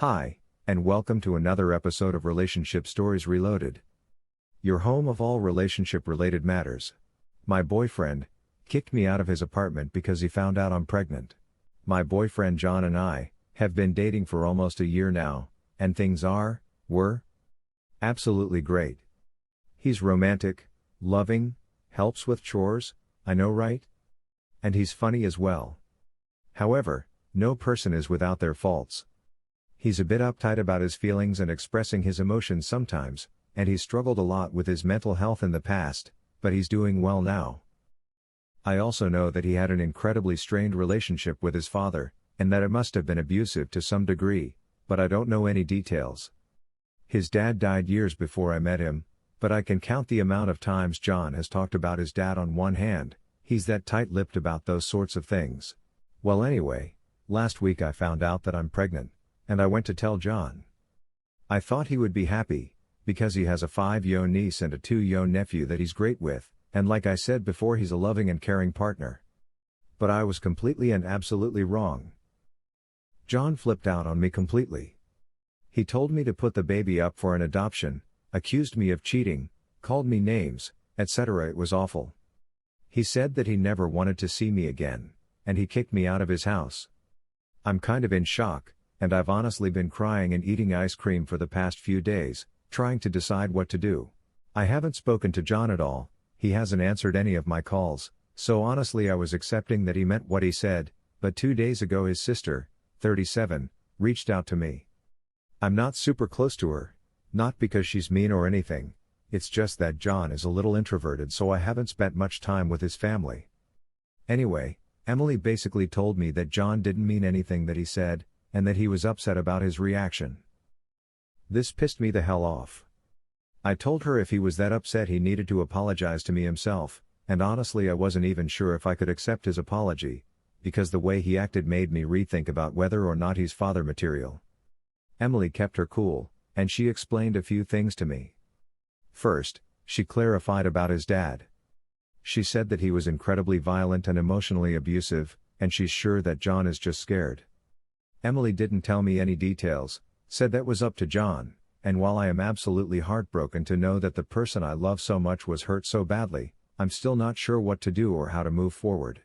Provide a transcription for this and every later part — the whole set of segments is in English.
Hi, and welcome to another episode of Relationship Stories Reloaded. Your home of all relationship-related matters. My boyfriend kicked me out of his apartment because he found out I'm pregnant. My boyfriend John and I have been dating for almost a year now, and things were absolutely great. He's romantic, loving, helps with chores, I know, right? And he's funny as well. However, no person is without their faults. He's a bit uptight about his feelings and expressing his emotions sometimes, and he's struggled a lot with his mental health in the past, but he's doing well now. I also know that he had an incredibly strained relationship with his father, and that it must have been abusive to some degree, but I don't know any details. His dad died years before I met him, but I can count the amount of times John has talked about his dad on one hand. He's that tight-lipped about those sorts of things. Well, anyway, last week I found out that I'm pregnant, and I went to tell John. I thought he would be happy, because he has a 5-year niece and a 2-year nephew that he's great with, and like I said before, he's a loving and caring partner. But I was completely and absolutely wrong. John flipped out on me completely. He told me to put the baby up for an adoption, accused me of cheating, called me names, etc. It was awful. He said that he never wanted to see me again, and he kicked me out of his house. I'm kind of in shock, and I've honestly been crying and eating ice cream for the past few days, trying to decide what to do. I haven't spoken to John at all, he hasn't answered any of my calls, so honestly I was accepting that he meant what he said, but 2 days ago his sister, 37, reached out to me. I'm not super close to her, not because she's mean or anything, it's just that John is a little introverted, so I haven't spent much time with his family. Anyway, Emily basically told me that John didn't mean anything that he said, and that he was upset about his reaction. This pissed me the hell off. I told her if he was that upset he needed to apologize to me himself, and honestly I wasn't even sure if I could accept his apology, because the way he acted made me rethink about whether or not he's father material. Emily kept her cool, and she explained a few things to me. First, she clarified about his dad. She said that he was incredibly violent and emotionally abusive, and she's sure that John is just scared. Emily didn't tell me any details, said that was up to John, and while I am absolutely heartbroken to know that the person I love so much was hurt so badly, I'm still not sure what to do or how to move forward.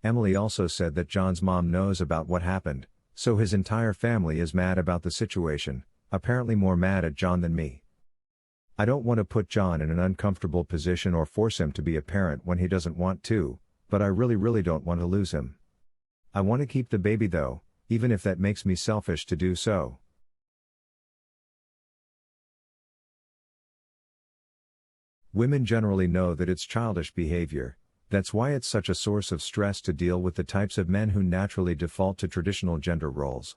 Emily also said that John's mom knows about what happened, so his entire family is mad about the situation, apparently more mad at John than me. I don't want to put John in an uncomfortable position or force him to be a parent when he doesn't want to, but I really don't want to lose him. I want to keep the baby though, even if that makes me selfish to do so. Women generally know that it's childish behavior, that's why it's such a source of stress to deal with the types of men who naturally default to traditional gender roles.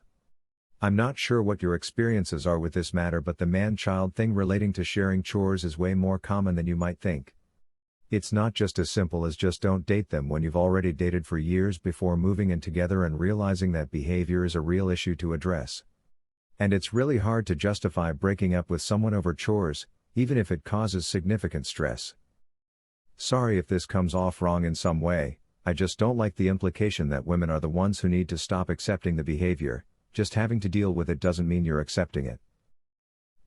I'm not sure what your experiences are with this matter, but the man-child thing relating to sharing chores is way more common than you might think. It's not just as simple as just don't date them when you've already dated for years before moving in together and realizing that behavior is a real issue to address. And it's really hard to justify breaking up with someone over chores, even if it causes significant stress. Sorry if this comes off wrong in some way, I just don't like the implication that women are the ones who need to stop accepting the behavior. Just having to deal with it doesn't mean you're accepting it.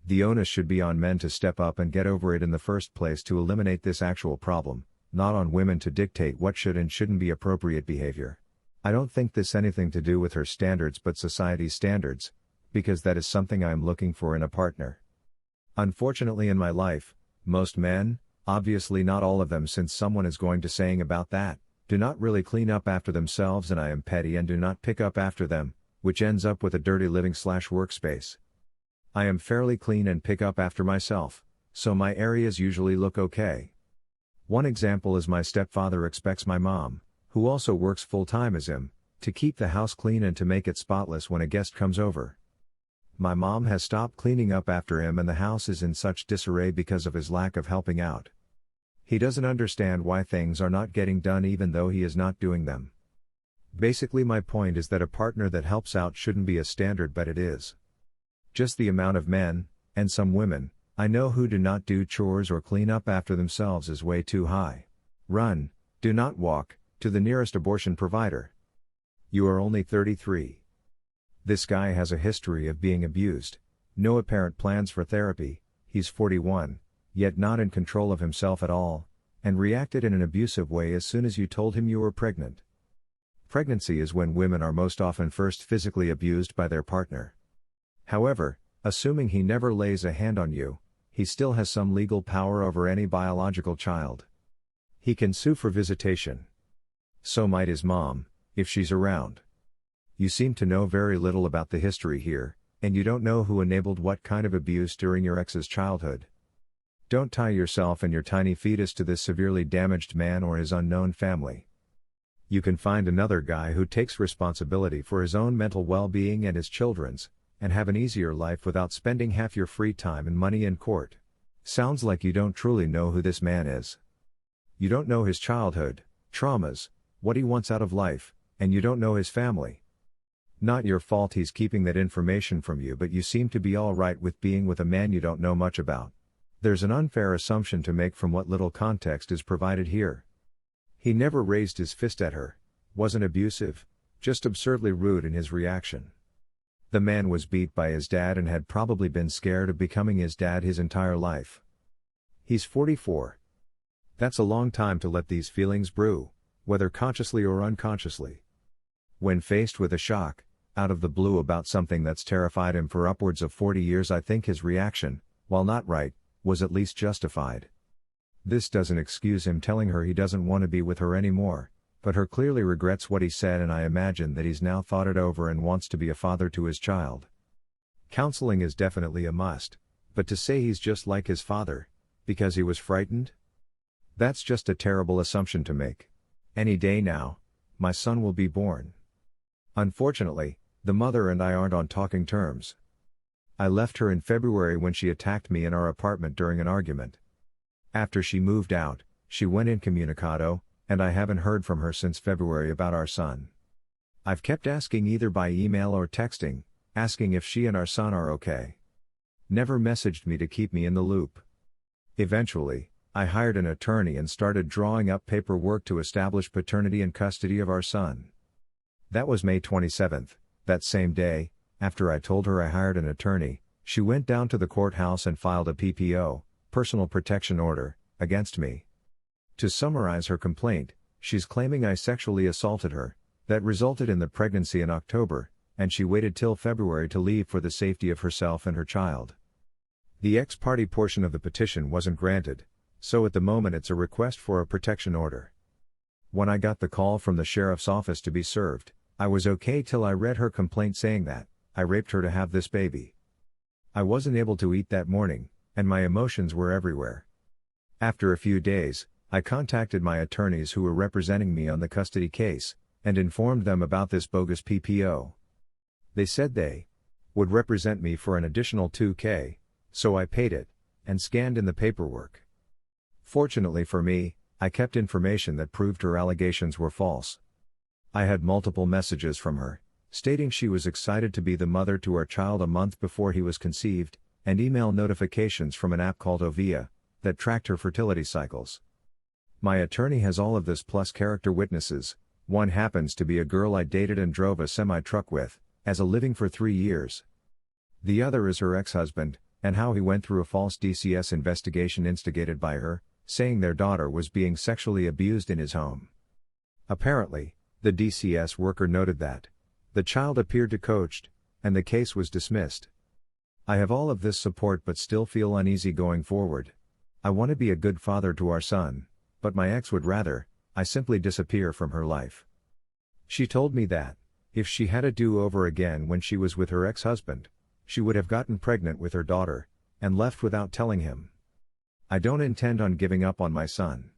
The onus should be on men to step up and get over it in the first place to eliminate this actual problem, not on women to dictate what should and shouldn't be appropriate behavior. I don't think this has anything to do with her standards but society's standards, because that is something I am looking for in a partner. Unfortunately in my life, most men, obviously not all of them since someone is going to saying about that, do not really clean up after themselves, and I am petty and do not pick up after them, which ends up with a dirty living/workspace. I am fairly clean and pick up after myself, so my areas usually look okay. One example is my stepfather expects my mom, who also works full-time as him, to keep the house clean and to make it spotless when a guest comes over. My mom has stopped cleaning up after him and the house is in such disarray because of his lack of helping out. He doesn't understand why things are not getting done even though he is not doing them. Basically my point is that a partner that helps out shouldn't be a standard, but it is. Just the amount of men, and some women, I know who do not do chores or clean up after themselves is way too high. Run, do not walk, to the nearest abortion provider. You are only 33. This guy has a history of being abused. No apparent plans for therapy. He's 41, yet not in control of himself at all, and reacted in an abusive way as soon as you told him you were pregnant. Pregnancy is when women are most often first physically abused by their partner. However, assuming he never lays a hand on you, he still has some legal power over any biological child. He can sue for visitation. So might his mom, if she's around. You seem to know very little about the history here, and you don't know who enabled what kind of abuse during your ex's childhood. Don't tie yourself and your tiny fetus to this severely damaged man or his unknown family. You can find another guy who takes responsibility for his own mental well-being and his children's, and have an easier life without spending half your free time and money in court. Sounds like you don't truly know who this man is. You don't know his childhood, traumas, what he wants out of life, and you don't know his family. Not your fault he's keeping that information from you, but you seem to be alright with being with a man you don't know much about. There's an unfair assumption to make from what little context is provided here. He never raised his fist at her, wasn't abusive, just absurdly rude in his reaction. The man was beat by his dad and had probably been scared of becoming his dad his entire life. He's 44. That's a long time to let these feelings brew, whether consciously or unconsciously. When faced with a shock, out of the blue about something that's terrified him for upwards of 40 years, I think his reaction, while not right, was at least justified. This doesn't excuse him telling her he doesn't want to be with her anymore, but her clearly regrets what he said, and I imagine that he's now thought it over and wants to be a father to his child. Counseling is definitely a must, but to say he's just like his father, because he was frightened? That's just a terrible assumption to make. Any day now, my son will be born. Unfortunately, the mother and I aren't on talking terms. I left her in February when she attacked me in our apartment during an argument. After she moved out, she went incommunicado, and I haven't heard from her since February about our son. I've kept asking either by email or texting, asking if she and our son are okay. Never messaged me to keep me in the loop. Eventually, I hired an attorney and started drawing up paperwork to establish paternity and custody of our son. That was May 27th, that same day. After I told her I hired an attorney, she went down to the courthouse and filed a PPO, personal protection order, against me. To summarize her complaint, she's claiming I sexually assaulted her, that resulted in the pregnancy in October, and she waited till February to leave for the safety of herself and her child. The ex-parte portion of the petition wasn't granted, so at the moment it's a request for a protection order. When I got the call from the sheriff's office to be served, I was okay till I read her complaint saying that I raped her to have this baby. I wasn't able to eat that morning, and my emotions were everywhere. After a few days, I contacted my attorneys who were representing me on the custody case, and informed them about this bogus PPO. They said they would represent me for an additional $2,000, so I paid it, and scanned in the paperwork. Fortunately for me, I kept information that proved her allegations were false. I had multiple messages from her, stating she was excited to be the mother to our child a month before he was conceived, and email notifications from an app called Ovia, that tracked her fertility cycles. My attorney has all of this plus character witnesses. One happens to be a girl I dated and drove a semi-truck with, as a living for 3 years. The other is her ex-husband, and how he went through a false DCS investigation instigated by her, saying their daughter was being sexually abused in his home. Apparently, the DCS worker noted that the child appeared to coached, and the case was dismissed. I have all of this support but still feel uneasy going forward. I want to be a good father to our son, but my ex would rather I simply disappear from her life. She told me that if she had a do-over again when she was with her ex-husband, she would have gotten pregnant with her daughter, and left without telling him. I don't intend on giving up on my son.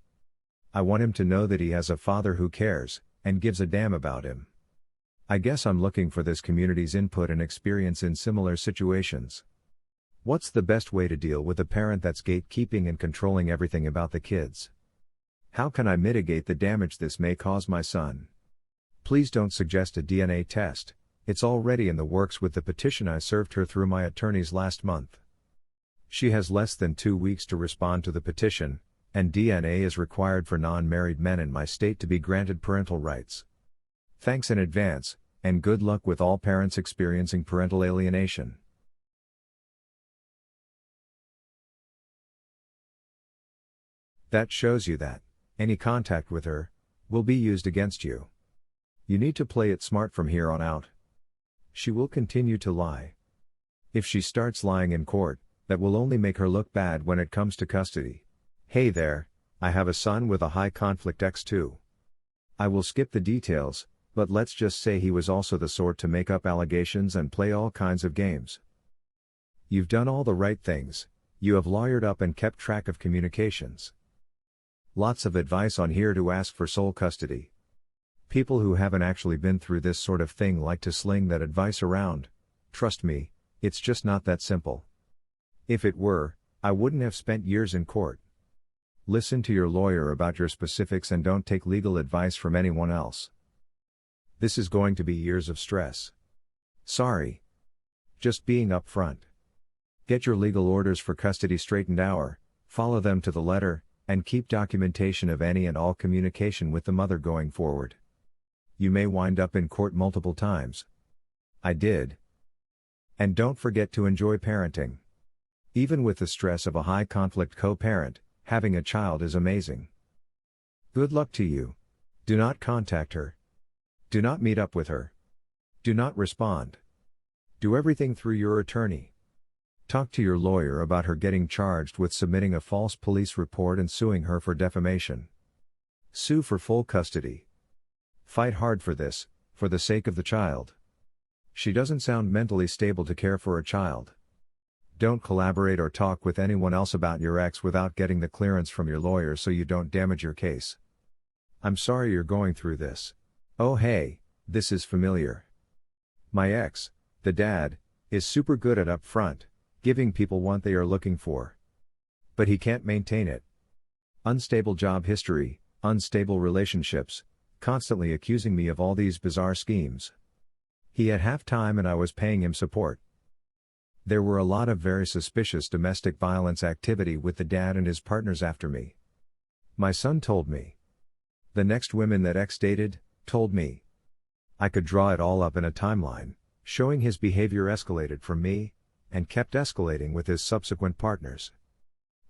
I want him to know that he has a father who cares, and gives a damn about him. I guess I'm looking for this community's input and experience in similar situations. What's the best way to deal with a parent that's gatekeeping and controlling everything about the kids? How can I mitigate the damage this may cause my son? Please don't suggest a DNA test. It's already in the works with the petition I served her through my attorneys last month. She has less than 2 weeks to respond to the petition, and DNA is required for non-married men in my state to be granted parental rights. Thanks in advance. and good luck with all parents experiencing parental alienation. That shows you that any contact with her will be used against you. You need to play it smart from here on out. She will continue to lie. If she starts lying in court, that will only make her look bad when it comes to custody. Hey there, I have a son with a high conflict ex too. I will skip the details, but let's just say he was also the sort to make up allegations and play all kinds of games. You've done all the right things, you have lawyered up and kept track of communications. Lots of advice on here to ask for sole custody. People who haven't actually been through this sort of thing like to sling that advice around. Trust me, it's just not that simple. If it were, I wouldn't have spent years in court. Listen to your lawyer about your specifics and don't take legal advice from anyone else. This is going to be years of stress. Sorry. Just being upfront. Get your legal orders for custody straightened out, follow them to the letter, and keep documentation of any and all communication with the mother going forward. You may wind up in court multiple times. I did. And don't forget to enjoy parenting. Even with the stress of a high conflict co-parent, having a child is amazing. Good luck to you. Do not contact her. Do not meet up with her. Do not respond. Do everything through your attorney. Talk to your lawyer about her getting charged with submitting a false police report and suing her for defamation. Sue for full custody. Fight hard for this, for the sake of the child. She doesn't sound mentally stable to care for a child. Don't collaborate or talk with anyone else about your ex without getting the clearance from your lawyer so you don't damage your case. I'm sorry you're going through this. Oh hey, this is familiar. My ex, the dad, is super good at upfront, giving people what they are looking for. But he can't maintain it. Unstable job history, unstable relationships, constantly accusing me of all these bizarre schemes. He had half time and I was paying him support. There were a lot of very suspicious domestic violence activity with the dad and his partners after me. My son told me. The next women that ex dated, told me. I could draw it all up in a timeline, showing his behavior escalated from me, and kept escalating with his subsequent partners.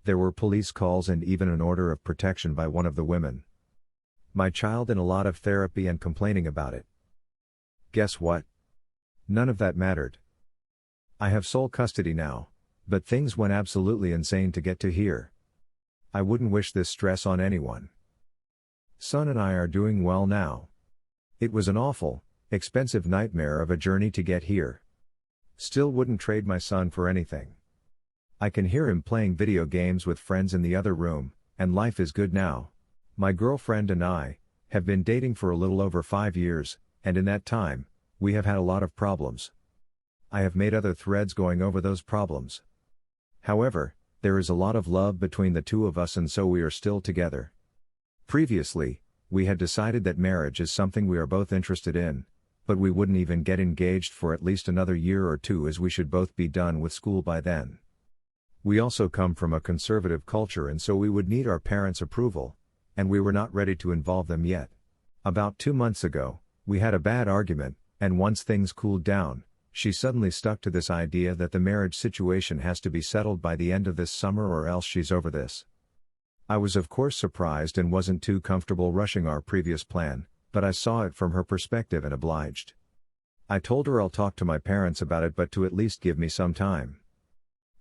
There were police calls and even an order of protection by one of the women. My child in a lot of therapy and complaining about it. Guess what? None of that mattered. I have sole custody now, but things went absolutely insane to get to here. I wouldn't wish this stress on anyone. Son and I are doing well now. It was an awful, expensive nightmare of a journey to get here. Still wouldn't trade my son for anything. I can hear him playing video games with friends in the other room, and life is good now. My girlfriend and I have been dating for a little over 5 years, and in that time, we have had a lot of problems. I have made other threads going over those problems. However, there is a lot of love between the two of us and so we are still together. Previously, we had decided that marriage is something we are both interested in, but we wouldn't even get engaged for at least another year or two as we should both be done with school by then. We also come from a conservative culture and so we would need our parents' approval, and we were not ready to involve them yet. About 2 months ago, we had a bad argument, and once things cooled down, she suddenly stuck to this idea that the marriage situation has to be settled by the end of this summer or else she's over this. I was of course surprised and wasn't too comfortable rushing our previous plan, but I saw it from her perspective and obliged. I told her I'll talk to my parents about it but to at least give me some time.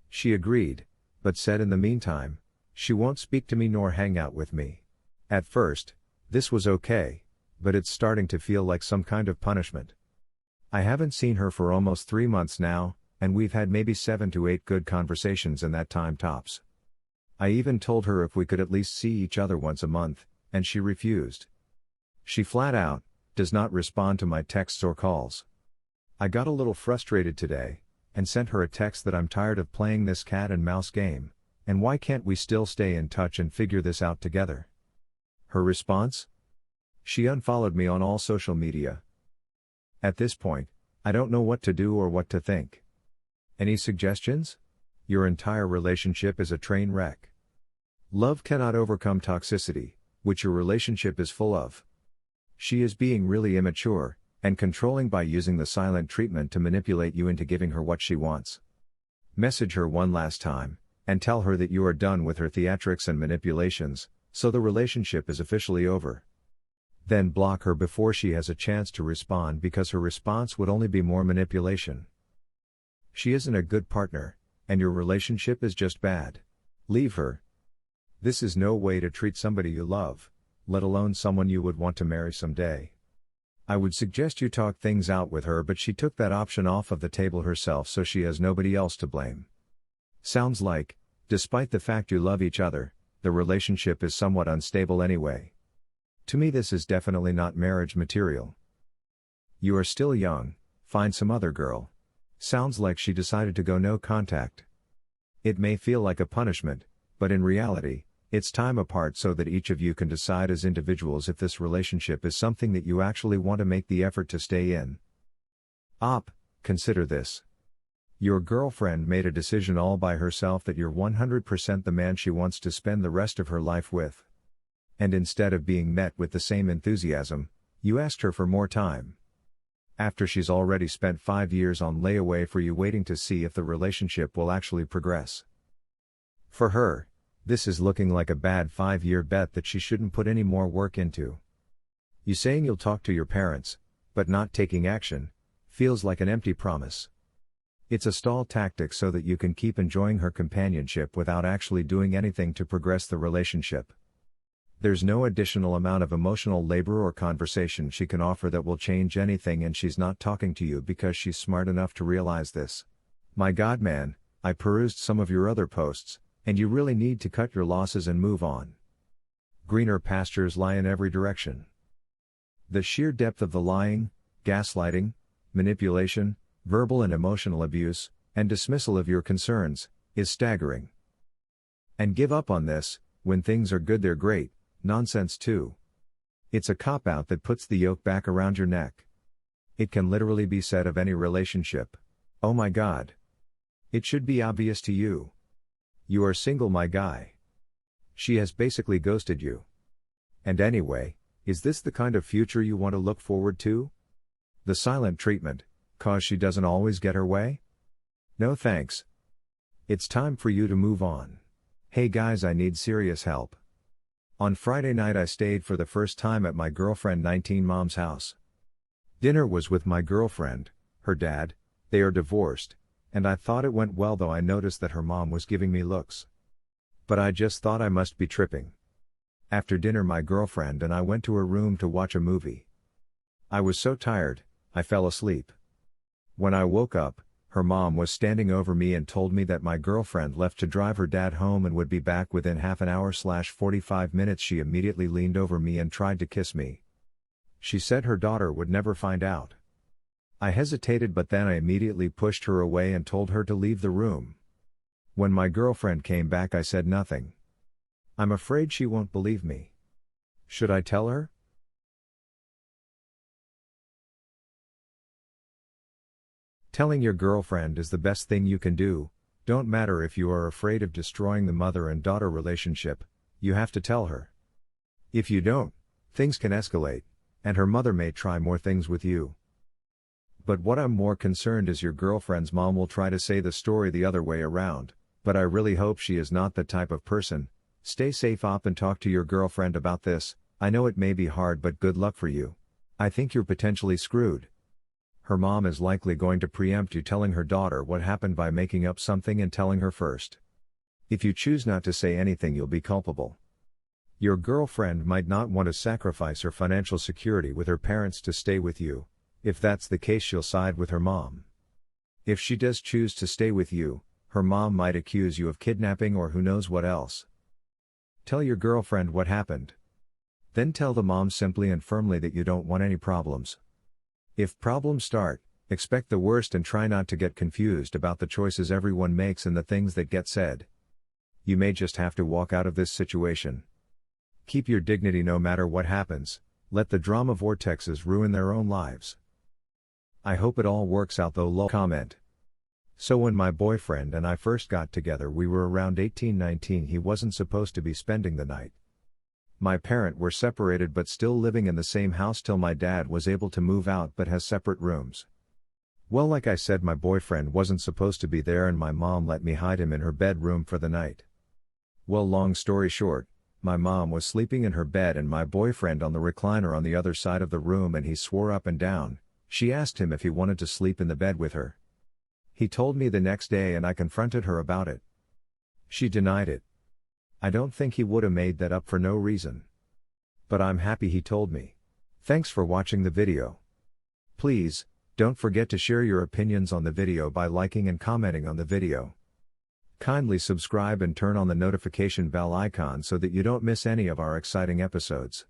She agreed, but said in the meantime, she won't speak to me nor hang out with me. At first, this was okay, but it's starting to feel like some kind of punishment. I haven't seen her for almost 3 months now, and we've had maybe 7 to 8 good conversations in that time tops. I even told her if we could at least see each other once a month, and she refused. She flat out does not respond to my texts or calls. I got a little frustrated today, and sent her a text that I'm tired of playing this cat and mouse game, and why can't we still stay in touch and figure this out together? Her response? She unfollowed me on all social media. At this point, I don't know what to do or what to think. Any suggestions? Your entire relationship is a train wreck. Love cannot overcome toxicity, which your relationship is full of. She is being really immature, and controlling by using the silent treatment to manipulate you into giving her what she wants. Message her one last time, and tell her that you are done with her theatrics and manipulations, so the relationship is officially over. Then block her before she has a chance to respond, because her response would only be more manipulation. She isn't a good partner, and your relationship is just bad. Leave her. This is no way to treat somebody you love, let alone someone you would want to marry someday. I would suggest you talk things out with her, but she took that option off of the table herself, so she has nobody else to blame. Sounds like, despite the fact you love each other, the relationship is somewhat unstable anyway. To me, this is definitely not marriage material. You are still young, find some other girl. Sounds like she decided to go no contact. It may feel like a punishment, but in reality, it's time apart so that each of you can decide as individuals if this relationship is something that you actually want to make the effort to stay in. Consider this. Your girlfriend made a decision all by herself that you're 100% the man she wants to spend the rest of her life with. And instead of being met with the same enthusiasm, you asked her for more time. After she's already spent 5 years on layaway for you, waiting to see if the relationship will actually progress. For her, this is looking like a bad 5-year bet that she shouldn't put any more work into. You saying you'll talk to your parents, but not taking action, feels like an empty promise. It's a stall tactic so that you can keep enjoying her companionship without actually doing anything to progress the relationship. There's no additional amount of emotional labor or conversation she can offer that will change anything, and she's not talking to you because she's smart enough to realize this. My God, man, I perused some of your other posts, and you really need to cut your losses and move on. Greener pastures lie in every direction. The sheer depth of the lying, gaslighting, manipulation, verbal and emotional abuse, and dismissal of your concerns, is staggering. And give up on this, when things are good they're great, nonsense too. It's a cop-out that puts the yoke back around your neck. It can literally be said of any relationship. Oh my God. It should be obvious to you. You are single, my guy. She has basically ghosted you. And anyway, is this the kind of future you want to look forward to? The silent treatment, cause she doesn't always get her way? No thanks. It's time for you to move on. Hey guys, I need serious help. On Friday night I stayed for the first time at my girlfriend 19 mom's house. Dinner was with my girlfriend, her dad, they are divorced, and I thought it went well, though I noticed that her mom was giving me looks. But I just thought I must be tripping. After dinner my girlfriend and I went to her room to watch a movie. I was so tired, I fell asleep. When I woke up, her mom was standing over me and told me that my girlfriend left to drive her dad home and would be back within half an hour/45 minutes. She immediately leaned over me and tried to kiss me. She said her daughter would never find out. I hesitated, but then I immediately pushed her away and told her to leave the room. When my girlfriend came back I said nothing. I'm afraid she won't believe me. Should I tell her? Telling your girlfriend is the best thing you can do. Don't matter if you are afraid of destroying the mother and daughter relationship, you have to tell her. If you don't, things can escalate, and her mother may try more things with you. But what I'm more concerned is your girlfriend's mom will try to say the story the other way around, but I really hope she is not the type of person. Stay safe and talk to your girlfriend about this. I know it may be hard, but good luck for you. I think you're potentially screwed. Her mom is likely going to preempt you telling her daughter what happened by making up something and telling her first. If you choose not to say anything, you'll be culpable. Your girlfriend might not want to sacrifice her financial security with her parents to stay with you. If that's the case, she'll side with her mom. If she does choose to stay with you, her mom might accuse you of kidnapping or who knows what else. Tell your girlfriend what happened. Then tell the mom simply and firmly that you don't want any problems. If problems start, expect the worst and try not to get confused about the choices everyone makes and the things that get said. You may just have to walk out of this situation. Keep your dignity no matter what happens. Let the drama vortexes ruin their own lives. I hope it all works out though. Lol. Comment. So when my boyfriend and I first got together we were around 18-19. He wasn't supposed to be spending the night. My parents were separated but still living in the same house till my dad was able to move out but has separate rooms. Well, like I said, my boyfriend wasn't supposed to be there and my mom let me hide him in her bedroom for the night. Well, long story short, my mom was sleeping in her bed and my boyfriend on the recliner on the other side of the room, and he swore up and down. She asked him if he wanted to sleep in the bed with her. He told me the next day and I confronted her about it. She denied it. I don't think he would have made that up for no reason. But I'm happy he told me. Thanks for watching the video. Please, don't forget to share your opinions on the video by liking and commenting on the video. Kindly subscribe and turn on the notification bell icon so that you don't miss any of our exciting episodes.